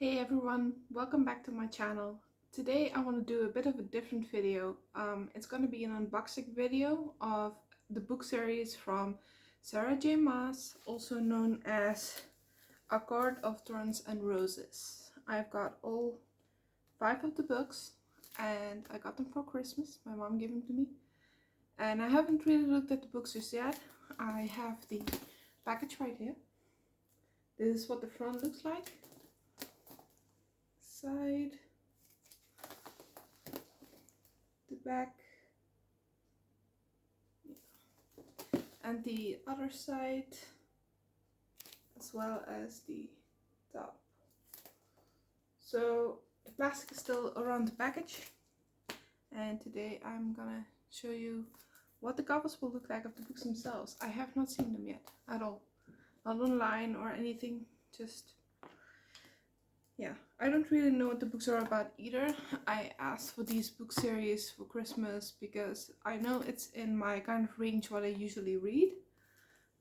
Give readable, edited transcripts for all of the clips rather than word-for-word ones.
Hey everyone, welcome back to my channel. Today I want to do a bit of a different video. It's going to be an unboxing video of the book series from Sarah J. Maas, also known as A Court of Thorns and Roses. I've got all 5 of the books and I got them for Christmas. My mom gave them to me. And I haven't really looked at the books just yet. I have the package right here. This is what the front looks like. Side, the back, and the other side, as well as the top. So the plastic is still around the package, and today I'm gonna show you what the covers will look like of the books themselves. I have not seen them yet at all, not online or anything, just yeah, I don't really know what the books are about either. I asked for these book series for Christmas because I know it's in my kind of range what I usually read,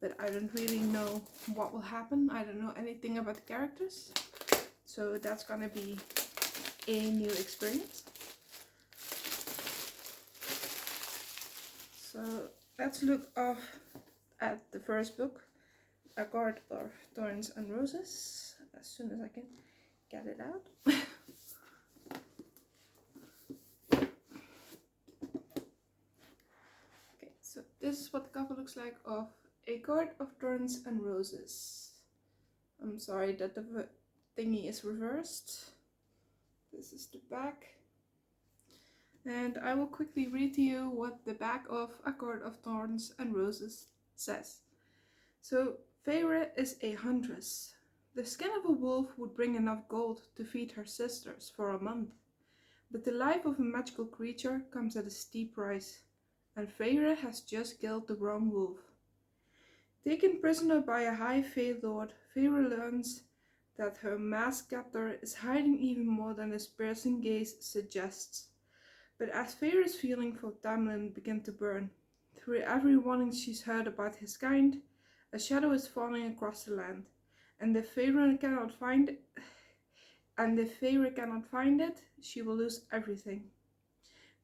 but I don't really know what will happen. I don't know anything about the characters, so that's gonna be a new experience. So let's look off at the first book, A Court of Thorns and Roses, as soon as I can get it out. Okay, so this is what the cover looks like of A Court of Thorns and Roses. I'm sorry that the thingy is reversed. This is the back. And I will quickly read to you what the back of A Court of Thorns and Roses says. So, Feyre is a huntress. The skin of a wolf would bring enough gold to feed her sisters for a month. But the life of a magical creature comes at a steep price, and Feyre has just killed the wrong wolf. Taken prisoner by a high Fey lord, Feyre learns that her masked captor is hiding even more than his piercing gaze suggests. But as Feyre's feeling for Tamlin begins to burn, through every warning she's heard about his kind, a shadow is falling across the land. And if Feyre cannot find it, she will lose everything.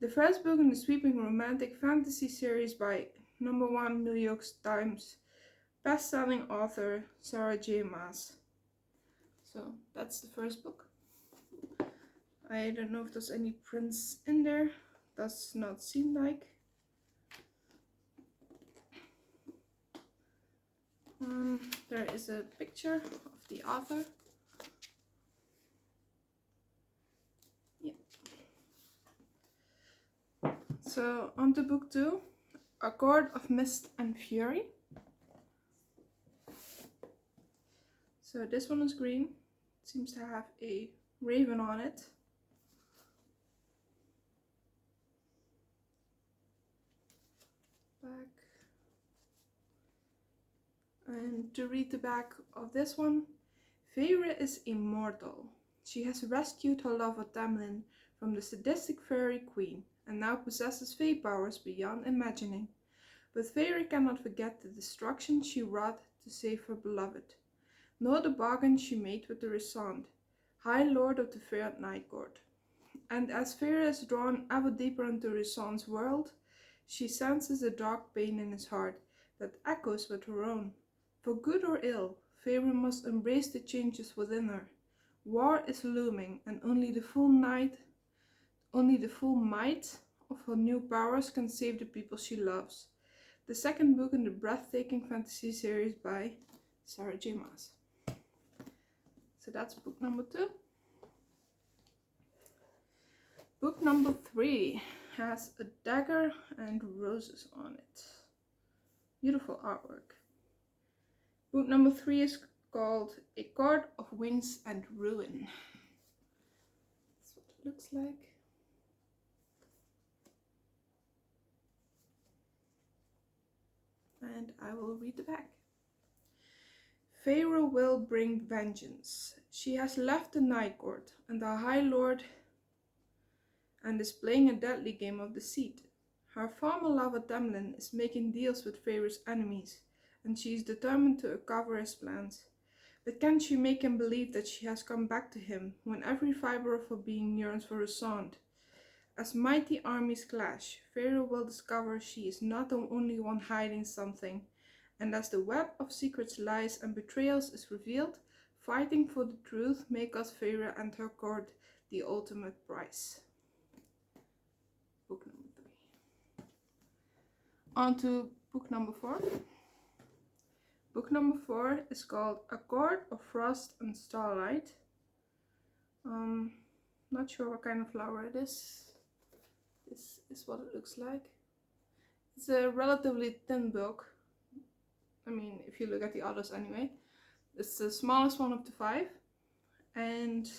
The first book in the sweeping romantic fantasy series by #1 New York Times best-selling author Sarah J. Maas. So that's the first book. I don't know if there's any prints in there. Does not seem like. There is a picture of the author. Yeah. So on to book 2, A Court of Mist and Fury. So this one is green. It seems to have a raven on it. Back. And to read the back of this one, Feyre is immortal. She has rescued her lover Tamlin from the sadistic fairy queen and now possesses Fey powers beyond imagining. But Feyre cannot forget the destruction she wrought to save her beloved, nor the bargain she made with the Rhysand, High Lord of the Fair Night Court. And as Feyre is drawn ever deeper into Rhysand's world, she senses a dark pain in his heart that echoes with her own. For good or ill, Feyre must embrace the changes within her. War is looming, and only the full might of her new powers can save the people she loves. The second book in the breathtaking fantasy series by Sarah J. Maas. So that's book number 2. Book number 3 has a dagger and roses on it. Beautiful artwork. Book number 3 is called A Court of Wings and Ruin. That's what it looks like. And I will read the back. Feyre will bring vengeance. She has left the Night Court and the High Lord and is playing a deadly game of deceit. Her former lover Tamlin is making deals with Feyre's enemies, and she is determined to uncover his plans. But can she make him believe that she has come back to him when every fiber of her being yearns for a sound? As mighty armies clash, Pharaoh will discover she is not the only one hiding something, and as the web of secrets, lies, and betrayals is revealed, fighting for the truth may cost Pharaoh and her court the ultimate prize. Book number 3. On to book number 4. Book number 4 is called A Court of Frost and Starlight. Not sure what kind of flower it is. This is what it looks like. It's a relatively thin book. I mean, if you look at the others anyway. It's the smallest one of the 5. And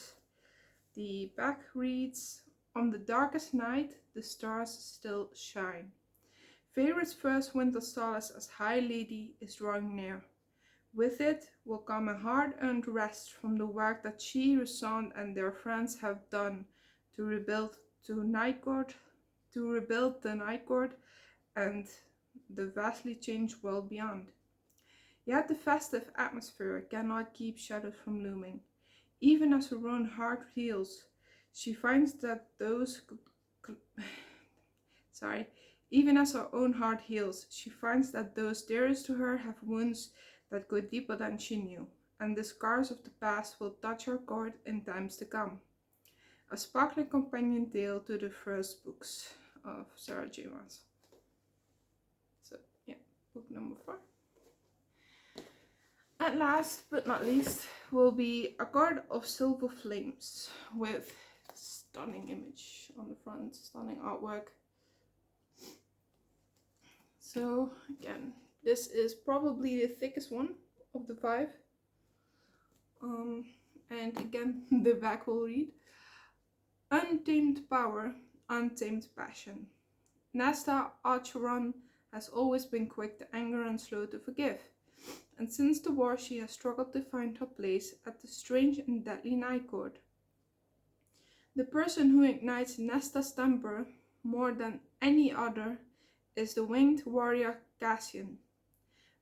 the back reads, "On the darkest night, the stars still shine. Pharaoh's first winter solace as High Lady is drawing near. With it will come a hard-earned rest from the work that she, Rasan, and their friends have done to rebuild the Night Court and the vastly changed world beyond. Yet the festive atmosphere cannot keep shadows from looming. Even as her own heart heals, she finds that those dearest to her have wounds that go deeper than she knew, and the scars of the past will touch her court in times to come." A sparkling companion tale to the first books of Sarah J. Maas. So yeah, book number 4. And last but not least will be A Court of Silver Flames, with stunning image on the front, stunning artwork. So again, this is probably the thickest one of the 5. And again, the back will read, "Untamed power, untamed passion. Nesta Archeron has always been quick to anger and slow to forgive, and since the war she has struggled to find her place at the strange and deadly Night Court. The person who ignites Nesta's temper more than any other is the winged warrior Cassian.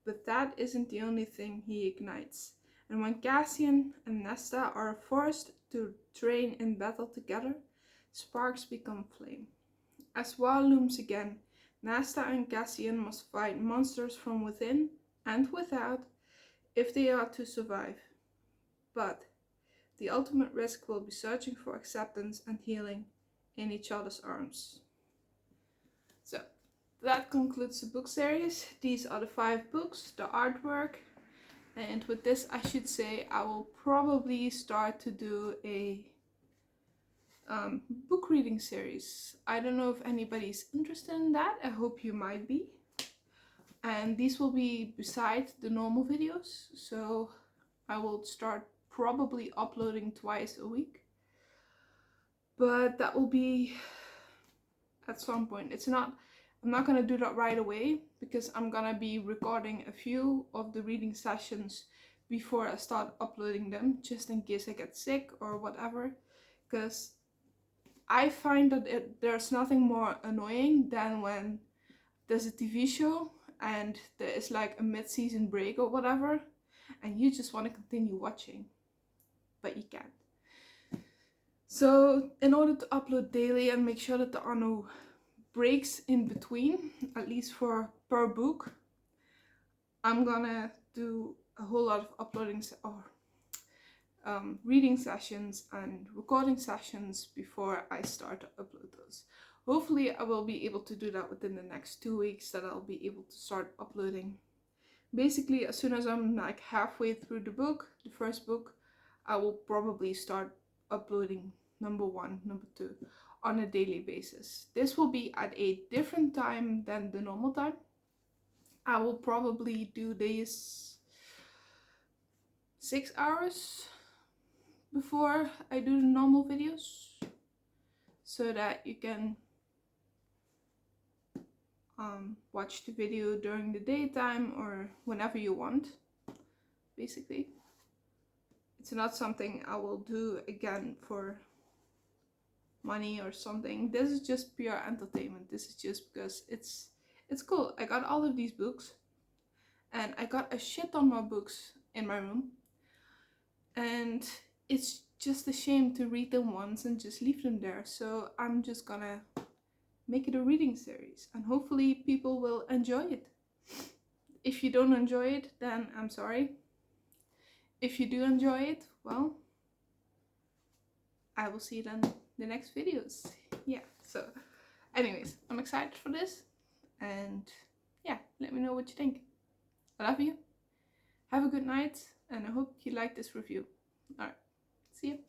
But that isn't the only thing he ignites, and when Cassian and Nesta are forced to train in battle together, sparks become flame. As war looms again, Nesta and Cassian must fight monsters from within and without if they are to survive. But the ultimate risk will be searching for acceptance and healing in each other's arms." So that concludes the book series. These are the 5 books, the artwork, and with this I should say I will probably start to do a book reading series. I don't know if anybody's interested in that. I hope you might be. And these will be beside the normal videos, so I will start probably uploading twice a week. But that will be at some point. I'm not gonna do that right away because I'm gonna be recording a few of the reading sessions before I start uploading them, just in case I get sick or whatever. Because I find that there's nothing more annoying than when there's a TV show and there is like a mid-season break or whatever, and you just want to continue watching, but you can't. So in order to upload daily and make sure that there are no breaks in between, at least per book, I'm gonna do a whole lot of uploading reading sessions and recording sessions before I start to upload those. Hopefully I will be able to do that within the next 2 weeks, that I'll be able to start uploading. Basically, as soon as I'm like halfway through the first book, I will probably start uploading number 1, number 2 on a daily basis. This will be at a different time than the normal time. I will probably do this 6 hours before I do the normal videos, so that you can watch the video during the daytime or whenever you want. Basically, it's not something I will do again for money or something. This is just pure entertainment. This is just because it's cool. I got all of these books, and I got a shit ton more books in my room. and it's just a shame to read them once and just leave them there. So I'm just gonna make it a reading series, and hopefully people will enjoy it. If you don't enjoy it, then I'm sorry. If you do enjoy it, well, I will see you then in the next videos. Yeah, so anyways, I'm excited for this, and yeah, let me know what you think. I love you. Have a good night, and I hope you like this review. Alright, see you.